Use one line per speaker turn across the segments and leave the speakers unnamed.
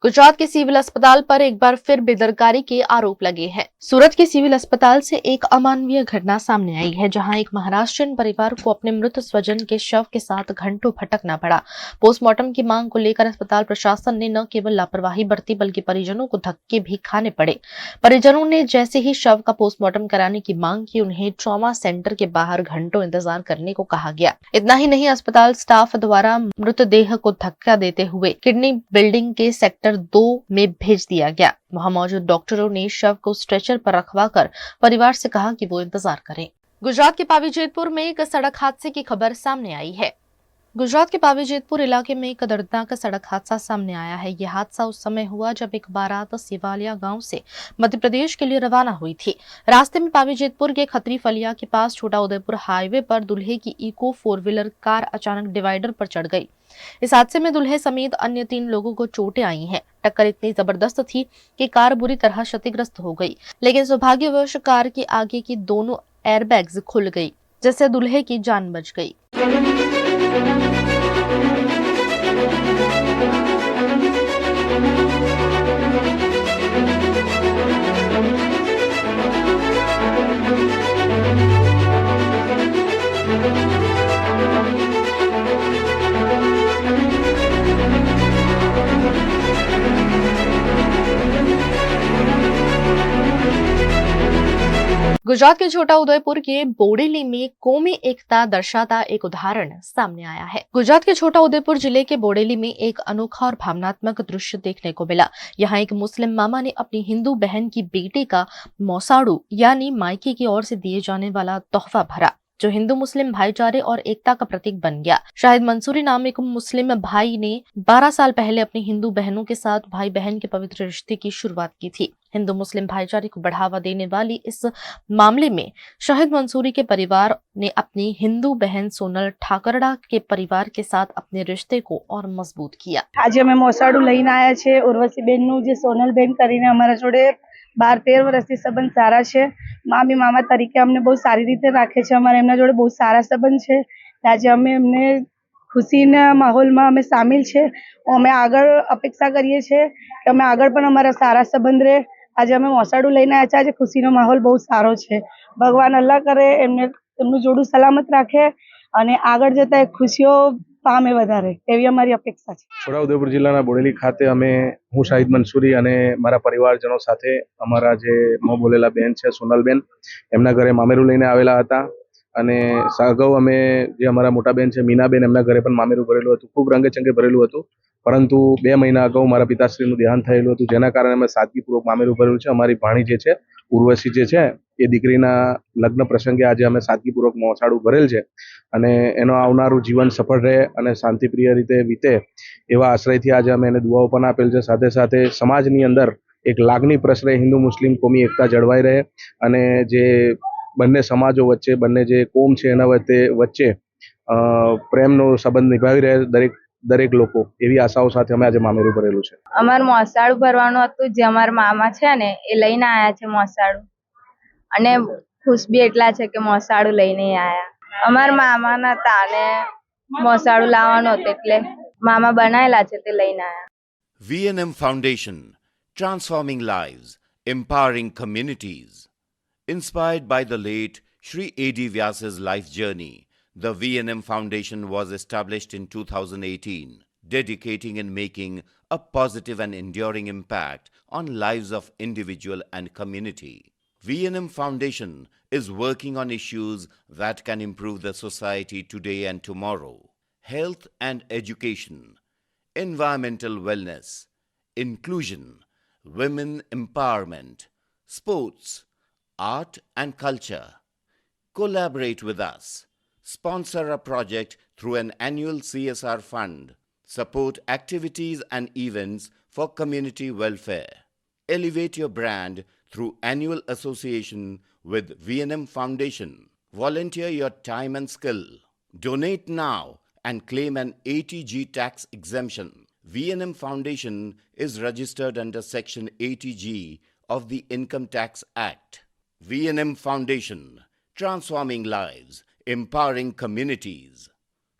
गुजरात के सिविल अस्पताल पर एक बार फिर बेदरकारी के आरोप लगे हैं। सूरत के सिविल अस्पताल से एक अमानवीय घटना सामने आई है, जहां एक महाराष्ट्रियन परिवार को अपने मृत स्वजन के शव के साथ घंटों भटकना पड़ा। पोस्टमार्टम की मांग को लेकर अस्पताल प्रशासन ने न केवल लापरवाही बरती, बल्कि परिजनों को धक्के भी खाने पड़े। परिजनों ने जैसे ही शव का पोस्टमार्टम कराने की मांग की, उन्हें ट्रॉमा सेंटर के बाहर घंटों इंतजार करने को कहा गया। इतना ही नहीं, अस्पताल स्टाफ द्वारा मृतदेह को धक्का देते हुए किडनी बिल्डिंग के सेक्टर 2 में भेज दिया गया। वहां मौजूद डॉक्टरों ने शव को स्ट्रेचर पर रखवाकर परिवार से कहा कि वो इंतजार करें। गुजरात के पावीजेतपुर में एक सड़क हादसे की खबर सामने आई है। गुजरात के पावीजेतपुर इलाके में एक दर्दनाक सड़क हादसा सामने आया है। यह हादसा उस समय हुआ जब एक बारात सिवालिया गांव से मध्य प्रदेश के लिए रवाना हुई थी। रास्ते में पावीजेतपुर के खत्री फलिया के पास छोटा उदयपुर हाईवे पर दूल्हे की इको 4 व्हीलर कार अचानक डिवाइडर पर चढ़ गई। इस हादसे में दूल्हे समेत अन्य 3 लोगों को चोटें आई हैं। टक्कर इतनी जबरदस्त थी कि कार बुरी तरह क्षतिग्रस्त हो गई, लेकिन सौभाग्यवश कार के आगे की दोनों एयरबैग्स खुल गई, जिससे दूल्हे की जान बच गई। गुजरात के छोटा उदयपुर के बोडेली में कौमी एकता दर्शाता एक उदाहरण सामने आया है। गुजरात के छोटा उदयपुर जिले के बोडेली में एक अनोखा और भावनात्मक दृश्य देखने को मिला। यहाँ एक मुस्लिम मामा ने अपनी हिंदू बहन की बेटे का मौसाड़ू यानी मायके की ओर से दिए जाने वाला तोहफा भरा, जो हिंदू मुस्लिम भाईचारे और एकता का प्रतीक बन गया। शाहिद मंसूरी नाम एक मुस्लिम भाई ने 12 साल पहले अपनी हिंदू बहनों के साथ भाई बहन के पवित्र रिश्ते की शुरुआत की थी। हिंदू मुस्लिम भाईचारे को बढ़ावा देने वाली इस मामले में शाहिद मंसूरी के परिवार ने अपनी हिंदू बहन सोनल ठाकरड़ा के परिवार के साथ अपने रिश्ते को और मजबूत किया।
आज અમે મોસાડું લઈને આવ્યા છે ઉર્વશીબેનનું, જે સોનલબેન કરીને અમારા જોડે 12-13 વર્ષથી સંબંધ સારા છે। મામી મામા તરીકે અમને બહુ સારી રીતે રાખે છે। અમારા એમના જોડે બહુ સારા સંબંધ છે। આજે અમે એમને ખુશીના માહોલમાં અમે સામેલ છે। અમે આગળ અપેક્ષા કરીએ છીએ કે અમે આગળ પણ અમારા સારા સંબંધ રહે। આજે અમે મોસાડું લઈને આવ્યા છે। આજે ખુશીનો માહોલ બહુ સારો છે। ભગવાન અલ્લાહ કરે એમનું જોડું સલામત રાખે અને આગળ જતા એ ખુશીઓ પામે વધારે, એવી અમારી અપેક્ષા છે।
છોટાઉદેપુર જિલ્લાના બોડેલી ખાતે હું શાહિદ મંસૂરી અને મારા પરિવારજનો સાથે અમારા જે મો બોલેલા બેન છે સોનલબેન, એમના ઘરે મામેરું લઈને આવેલા હતા અને અગાઉ અમે જે અમારા મોટા બેન છે મીનાબેન, એમના ઘરે પણ મામેરું ભરેલું હતું। ખૂબ રંગેચંગે ભરેલું હતું, પરંતુ 2 મહિના અગાઉ મારા પિતાશ્રીનું દેહાંત થયેલું હતું, જેના કારણે અમે સાદગીપૂર્વક મામેરું ભરેલું છે। અમારી ભાણી જે છે ઉર્વશી જે છે એ દીકરીના લગ્ન પ્રસંગે આજે અમે સાદગીપૂર્વક મોસાળું ભરેલ છે અને એનો આવનારું જીવન સફળ રહે અને શાંતિપ્રિય રીતે વીતે એવા આશ્રયથી આજે અમે એને દુઆઓ પણ આપેલ છે। સાથે સાથે સમાજની અંદર એક લાગણી પ્રસરે, હિન્દુ મુસ્લિમ કોમી એકતા જળવાઈ રહે અને જે બંને સમાજો વચ્ચે, બંને જે કોમ છે એના વચ્ચે પ્રેમનો સંબંધ નિભાવી રહે દરેક લોકો, એવી આશાઓ સાથે અમે આજે મામેરું ભરેલું છે।
અમારે મોસાળું ભરવાનું હતું, જે અમારા મામા છે ને એ લઈને આયા છે મોસાળું, અને ખુશ બી એટલા છે કે મોસાળું લઈને આયા। અમારા મામાના હતા અને મોસાળું લાવવાનું હતું, એટલે મામા બનાયેલા છે તે લઈને આયા।
VNM Foundation, transforming lives, empowering communities. Inspired by the late Sri A.D. Vyas's life journey, the VNM Foundation was established in 2018, dedicating and making a positive and enduring impact on lives of individual and community. VNM Foundation is working on issues that can improve the society today and tomorrow: health and education, environmental wellness, inclusion, women empowerment, sports, art and culture. Collaborate with us. Sponsor a project through an annual CSR fund. Support activities and events for community welfare. Elevate your brand through annual association with VNM Foundation. Volunteer your time and skill. Donate now and claim an ATG tax exemption. VNM Foundation is registered under Section 80G of the Income Tax Act. VNM Foundation, transforming lives, empowering communities.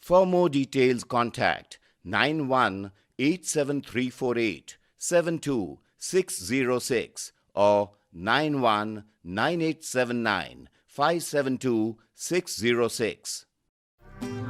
For more details, contact 9187348778 572-606 or 919879-572-606.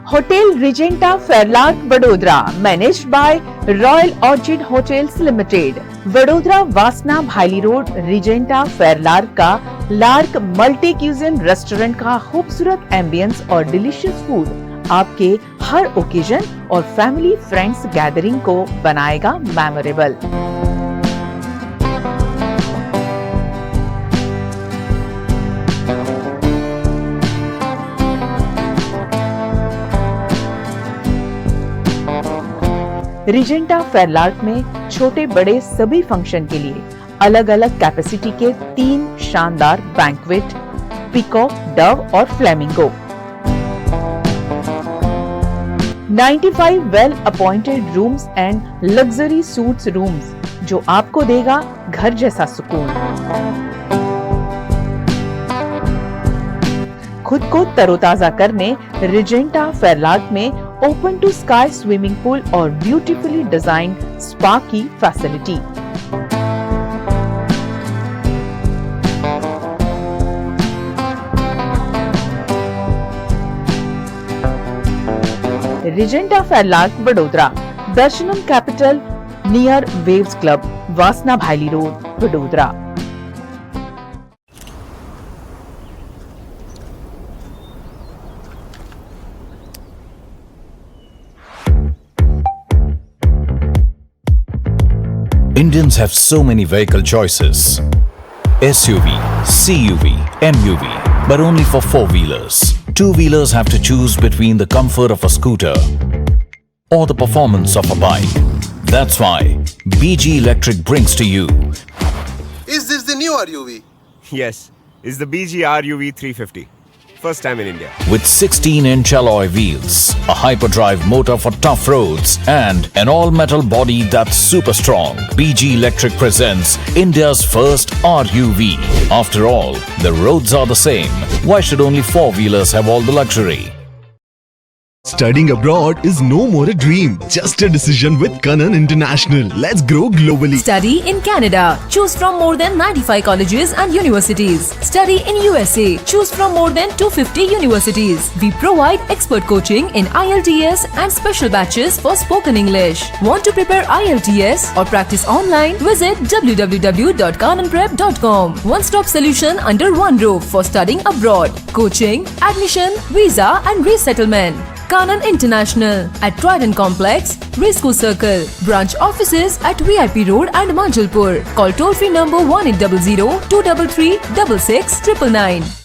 Hotel Regenta Fairlark Vadodara, managed by Royal Orchid Hotels Limited, Vadodara वासना Bhayli road Regenta फेयरलार्क का lark multi cuisine restaurant का खूबसूरत ambience और delicious food आपके हर occasion और family friends gathering को बनाएगा memorable. Regenta Fairlark में छोटे बड़े सभी फंक्शन के लिए अलग अलग कैपेसिटी के 3 शानदार बैंक्वेट, पीकॉक, डव और flamingo, 95 well appointed rooms and luxury suits rooms जो आपको देगा घर जैसा सुकून। खुद को तरोताजा करने रिजेंटा फेयरलार्क में open to sky swimming pool और ब्यूटीफुली डिजाइन स्पा की facility. Regenta Fairlark Vadodara, Darshanam Capital near Waves Club, Vasna Bhayli Road, Vadodara.
Indians have so many vehicle choices. SUV, CUV, MUV, but only for four-wheelers. Two-wheelers have to choose between the comfort of a scooter or the performance of a bike. That's why BG Electric brings to you.
Is this the new RUV?
Yes, it's the BG RUV 350. First time in India.
With 16-inch alloy wheels, a hyperdrive motor for tough roads, and an all-metal body that's super strong, BG Electric presents India's first RUV. After all, the roads are the same. Why should only four-wheelers have all the luxury?
Studying abroad is no more a dream, just a decision with Kanan International. Let's grow globally.
Study in Canada. Choose from more than 95 colleges and universities. Study in USA. Choose from more than 250 universities. We provide expert coaching in IELTS and special batches for spoken English. Want to prepare IELTS or practice online? Visit www.kananprep.com. One-stop solution under one roof for studying abroad. Coaching, admission, visa and resettlement. Kanan International at Trident Complex, Risco Circle. Branch offices at VIP Road and Manjalpur. Call toll-free number 1800-233-6699.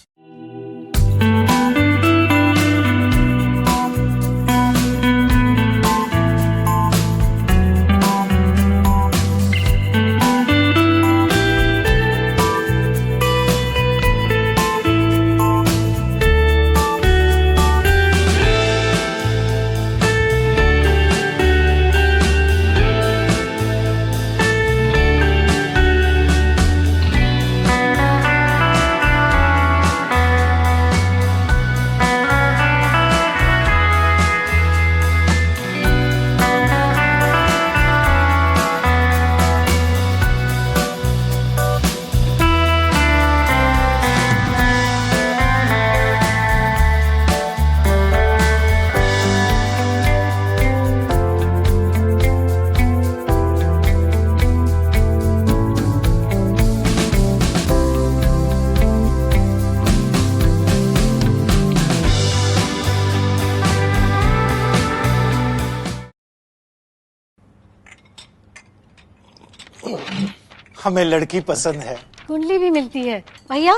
हमें लड़की पसंद है।
कुंडली भी मिलती है भैया,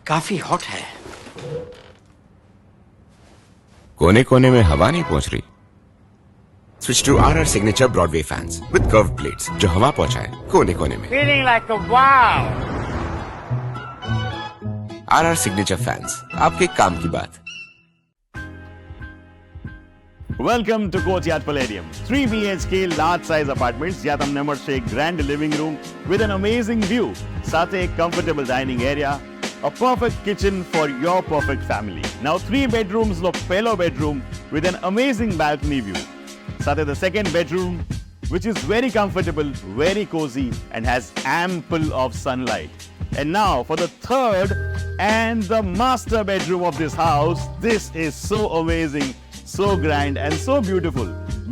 काफी हॉट है।
कोने कोने में हवा नहीं पहुंच रही। Switch to RR Signature Broadway fans with curved plates जो हवा पहुंचाए कोने कोने में।
Feeling like a wow.
RR Signature fans, आपके काम की बात।
Welcome to Courtyard Palladium. 3 BHK large size apartments જ્યાં તમને મળશે એક grand living room with an amazing view, સાથે એક comfortable dining area, a perfect kitchen for your perfect family. Now 3 bedrooms નો પહેલો bedroom with an amazing balcony view. સાથે the second bedroom which is very comfortable, very cozy, and has ample of sunlight. And now for the third and the master bedroom of this house. This is so amazing, so grand and so beautiful.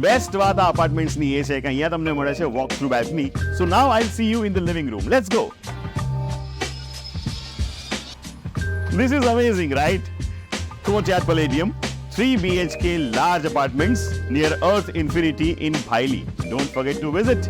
Best વાત આ apartments ની એ છે કે અહીંયા તમને મળે છે walk through balcony. So now I'll see you in the living room. Let's go. This is amazing, right? Courtyard Palladium, 3 BHK large apartments near Earth Infinity in Bhaili. Don't forget to visit.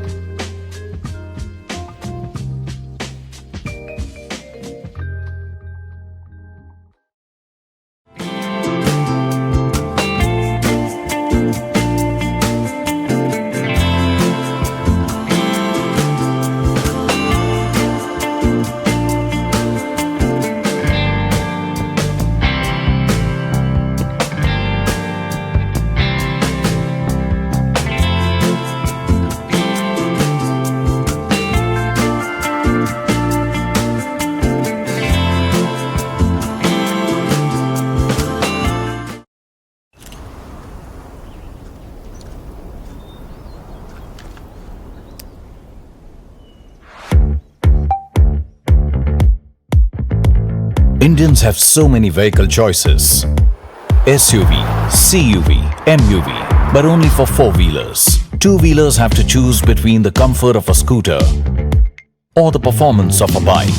Indians have so many vehicle choices. SUV, CUV, MUV, but only for four-wheelers. Two-wheelers have to choose between the comfort of a scooter or the performance of a bike.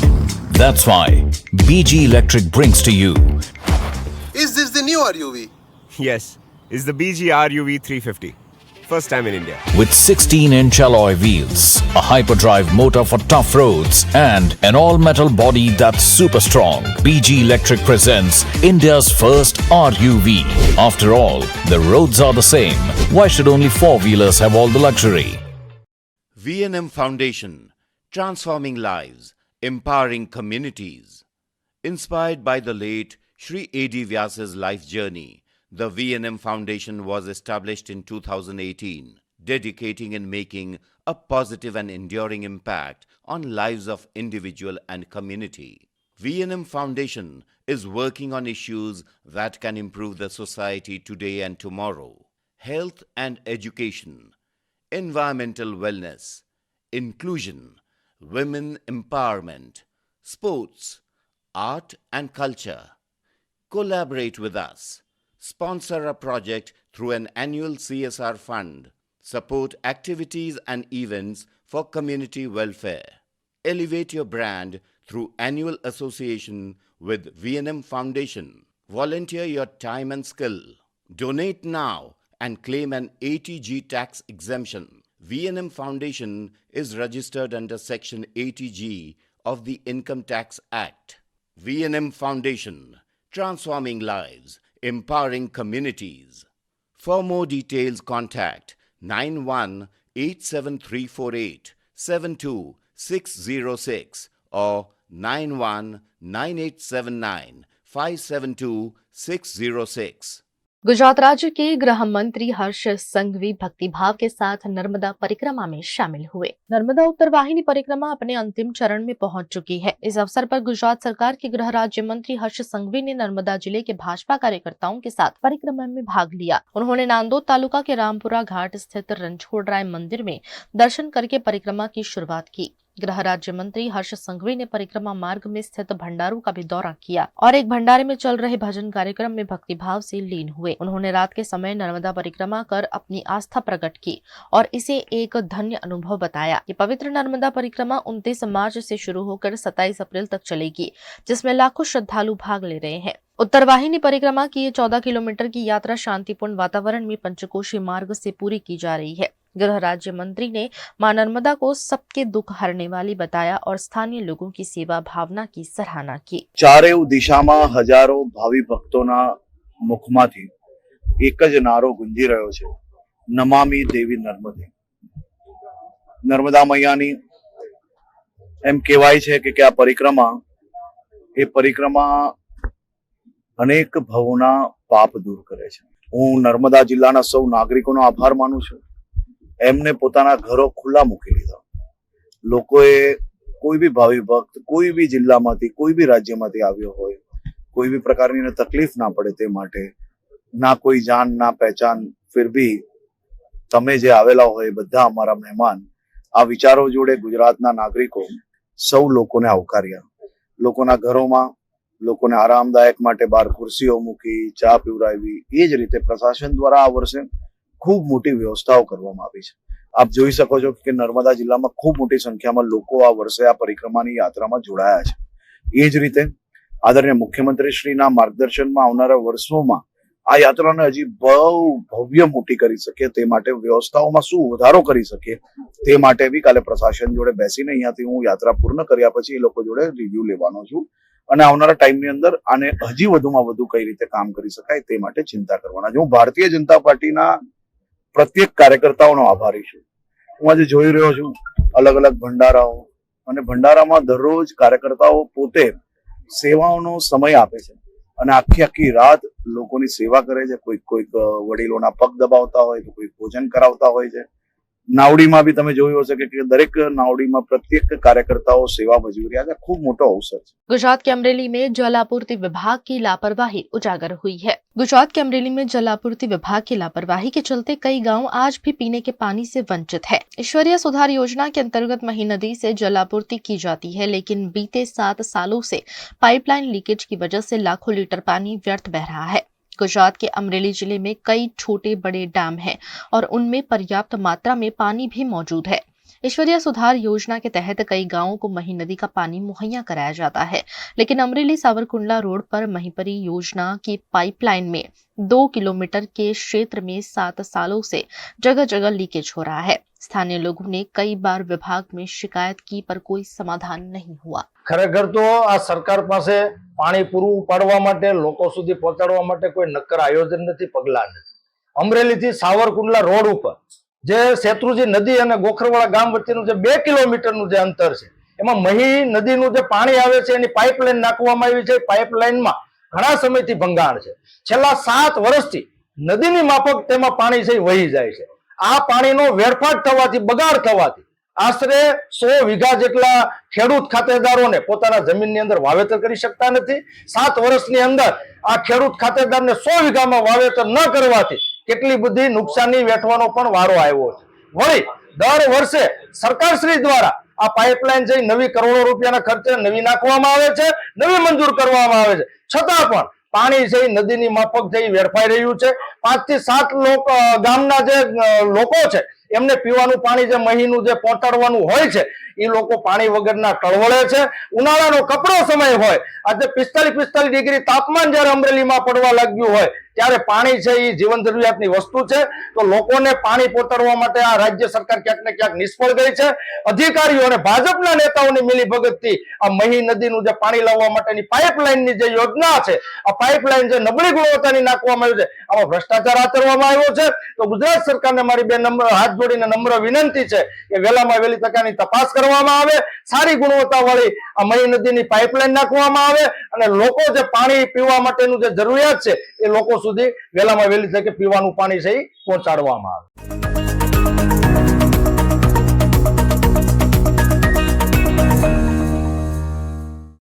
That's why BG Electric brings to you.
Is this the new RUV?
Yes, it's the BG RUV 350. First time in India.
With 16-inch alloy wheels, a hyperdrive motor for tough roads, and an all-metal body that's super strong, BG Electric presents India's first RUV. After all, the roads are the same. Why should only four-wheelers have all the luxury?
V&M Foundation, transforming lives, empowering communities. Inspired by the late Sri A.D. Vyas's life journey, the V&M Foundation was established in 2018, dedicating and making a positive and enduring impact on lives of individual and community. V&M Foundation is working on issues that can improve the society today and tomorrow. Health and education, environmental wellness, inclusion, women empowerment, sports, art and culture. Collaborate with us. Sponsor a project through an annual CSR fund. Support activities and events for community welfare. Elevate your brand through annual association with V&M Foundation. Volunteer your time and skill. Donate now and claim an 80G tax exemption. V&M Foundation is registered under Section 80G of the Income Tax Act. V&M Foundation, transforming lives, empowering communities. For more details, contact 918734872606 or 919879572606.
Gujarat राज्य के गृह मंत्री हर्ष संघवी भक्तिभाव के साथ नर्मदा परिक्रमा में शामिल हुए। नर्मदा उत्तर वाहिनी परिक्रमा अपने अंतिम चरण में पहुंच चुकी है। इस अवसर पर गुजरात सरकार के गृह राज्य मंत्री हर्ष संघवी ने नर्मदा जिले के भाजपा कार्यकर्ताओं के साथ परिक्रमा में भाग लिया। उन्होंने नांदोद तालुका के रामपुरा घाट स्थित रणछोड़राय मंदिर में दर्शन करके परिक्रमा की शुरुआत की। गृह राज्य मंत्री हर्ष संघवी ने परिक्रमा मार्ग में स्थित भंडारों का भी दौरा किया और एक भंडारे में चल रहे भजन कार्यक्रम में भक्तिभाव से लीन हुए। उन्होंने रात के समय नर्मदा परिक्रमा कर अपनी आस्था प्रकट की और इसे एक धन्य अनुभव बताया। ये पवित्र नर्मदा परिक्रमा 29 मार्च से शुरू होकर 27 अप्रैल तक चलेगी, जिसमें लाखों श्रद्धालु भाग ले रहे हैं। उत्तर वाहिनी परिक्रमा की ये 14 किलोमीटर की यात्रा शांतिपूर्ण वातावरण में पंचकोशी मार्ग से पूरी की जा रही है। गृह राज्य मंत्री ने मां नर्मदा को सबके दुख हरने वाली बताया और स्थानीय लोगों की सेवा भावना की सराहना की।
चारे दिशाમાં હજારો ભાવિ ભક્તોના મુખમાંથી એક જ નારો ગુંજી રહ્યો છે, નમામિ દેવી નર્મદે। નર્મદા મૈયાની એમ કહેવાય છે કે આ પરિક્રમા અનેક ભવોના પાપ દૂર કરે છે। હું નર્મદા જિલ્લાના સૌ નાગરિકોનો આભાર માનું છું। એમને પોતાના ઘરો ખુલ્લા મૂકી લીધા। લોકોએ કોઈ બી ભાવિ ભક્ત કોઈ બી જિલ્લામાંથી કોઈ બી રાજ્યમાંથી આવ્યો હોય, કોઈ બી પ્રકારની તકલીફ ના પડે તે માટે, ના કોઈ જાન ના પહેચાન, फिर भी તમે જે આવેલા હોય બધા અમારા મહેમાન, આ વિચારો જોડે ગુજરાતના નાગરિકો સૌ લોકોને આવકાર્યા. લોકોના ઘરોમાં લોકોને આરામદાયક માટે બહાર ખુરશીઓ મૂકી, ચા પીવડાવી. એ જ રીતે પ્રશાસન દ્વારા આ વર્ષે ખૂબ મોટી વ્યવસ્થાઓ કરવામાં આવી છે. આપ જોઈ શકો છો કે નર્મદા જિલ્લામાં ખૂબ મોટી સંખ્યામાં લોકો આ વર્ષે આ પરિક્રમાની યાત્રામાં જોડાયા છે. એ જ રીતે આદરણીય મુખ્યમંત્રી શ્રીના માર્ગદર્શનમાં આવનારા વર્ષોમાં આ યાત્રાને હજી બહુ ભવ્ય મોટી કરી શકીએ તે માટે વ્યવસ્થાઓમાં શું વધારો કરી શકીએ તે માટે બી કાલે પ્રશાસન જોડે બેસીને અહીંયાથી હું યાત્રા પૂર્ણ કર્યા પછી એ લોકો જોડે રિવ્યુ લેવાનો છું અને આવનારા ટાઈમની અંદર આને હજી વધુમાં વધુ કઈ રીતે કામ કરી શકાય તે માટે ચિંતા કરવાના છે. હું ભારતીય જનતા પાર્ટીના પ્રત્યેક કાર્યકર્તાઓનો આભારી છું. હું આજે જોઈ રહ્યો છું અલગ અલગ ભંડારાઓ, અને ભંડારામાં દરરોજ કાર્યકર્તાઓ પોતે સેવાઓનો સમય આપે છે અને આખી રાત લોકોની સેવા કરે છે. કોઈક વડીલોના પગ દબાવતા હોય તો કોઈ ભોજન કરાવતા હોય છે. નાવડીમાં બી તમે જોયું હશે કે દરેક નાવડીમાં प्रत्येक कार्यकर्ताओं सेवा भजवी रहा है. खूब मोटो अवसर है.
गुजरात के अमरेली में जल आपूर्ति विभाग की लापरवाही उजागर हुई है. गुजरात के अमरेली में जल आपूर्ति विभाग की लापरवाही के चलते कई गांव आज भी पीने के पानी से वंचित है. ईश्वरीय सुधार योजना के अंतर्गत मही नदी से जल आपूर्ति की जाती है, लेकिन बीते 7 सालों से पाइपलाइन लीकेज की वजह से लाखों लीटर पानी व्यर्थ बह रहा है. गुजरात के अमरेली जिले में कई छोटे बड़े डैम हैं और उनमें पर्याप्त मात्रा में पानी भी मौजूद है. ईश्वरीय सुधार योजना के तहत कई गांवों को मही नदी का पानी मुहैया कराया जाता है, लेकिन अमरेली सावरकुंडला रोड पर महीपरी योजना की पाइपलाइन में 2 किलोमीटर के क्षेत्र में 7 सालों से जगह जगह लीकेज हो रहा है. स्थानीय लोगों ने कई बार विभाग में शिकायत की पर कोई समाधान नहीं हुआ.
खरेखर तो आ सरकार पासे पाणी पूરું પાડવા માટે લોકો સુધી પહોંચાડવા માટે કોઈ નક્કર આયોજન નથી, પગલા નથી. અમરેલી થી સાવરકુંડલા રોડ ઉપર જે શેત્રુજી નદી અને ગોખરવાડા ગામ વચ્ચેનું જે 2 કિલોમીટરનું જે અંતર છે એમાં મહી નદીનું જે પાણી આવે છે એની પાઇપલાઇન નાખવામાં આવી છે. પાઇપલાઇનમાં ઘણા સમયથી ભંગાણ છે. છેલ્લા 7 વર્ષથી નદીની માફક તેમાં પાણી છે વહી જાય છે. આ પાણીનો વેડફાટ થવાથી, બગાડ થવાથી આશરે 100 વીઘા જેટલા ખેડૂત ખાતેદારોને પોતાના જમીનની અંદર વાવેતર કરી શકતા નથી. 7 વર્ષની અંદર આ ખેડૂત ખાતેદારને 100 વીઘામાં વાવેતર ન કરવાથી કેટલી બધી નુકસાની વેઠવાનો પણ વારો આવ્યો છે. વળી દર વર્ષે સરકારશ્રી દ્વારા આ પાઇપલાઇન છે નવી કરોડો રૂપિયાના ખર્ચે નવી નાખવામાં આવે છે, નવી મંજૂર કરવામાં આવે છે, છતાં પણ પાણી છે નદીની માફક છે વેડફાઈ રહ્યું છે. 5 થી 7 ગામના જે લોકો છે એમને પીવાનું પાણી જે મહીનું જે પહોંચાડવાનું હોય છે એ લોકો પાણી વગરના ટળવળે છે. ઉનાળાનો કપરો સમય હોય, આજે 45 ડિગ્રી તાપમાન જ્યારે અમરેલીમાં પડવા લાગ્યું હોય ત્યારે પાણી છે એ જીવન જરૂરિયાતની વસ્તુ છે. તો લોકોને પાણી પહોંચાડવા માટે આ રાજ્ય સરકાર ક્યાંક ને ક્યાંક નિષ્ફળ ગઈ છે. અધિકારીઓ અને ભાજપના નેતાઓની મિલીભગતથી આ મહી નદીનું જે પાણી લાવવા માટેની પાઇપલાઇનની જે યોજના છે, આ પાઇપલાઇન જે નબળી ગુણવત્તાની નાખવામાં આવી છે, આમાં ભ્રષ્ટાચાર આચરવામાં આવ્યો છે. તો ગુજરાત સરકારને મારી બે હાથ જોડીને નમ્ર વિનંતી છે કે વહેલામાં વહેલી તકે તપાસ કરવામાં આવે, સારી ગુણવત્તાવાળી આ મહી નદીની પાઇપલાઇન નાખવામાં આવે અને લોકો જે પાણી પીવા માટેનું જે જરૂરિયાત છે એ લોકો સુધી વહેલામાં વહેલી તકે પીવાનું પાણી છે એ પહોંચાડવામાં આવે.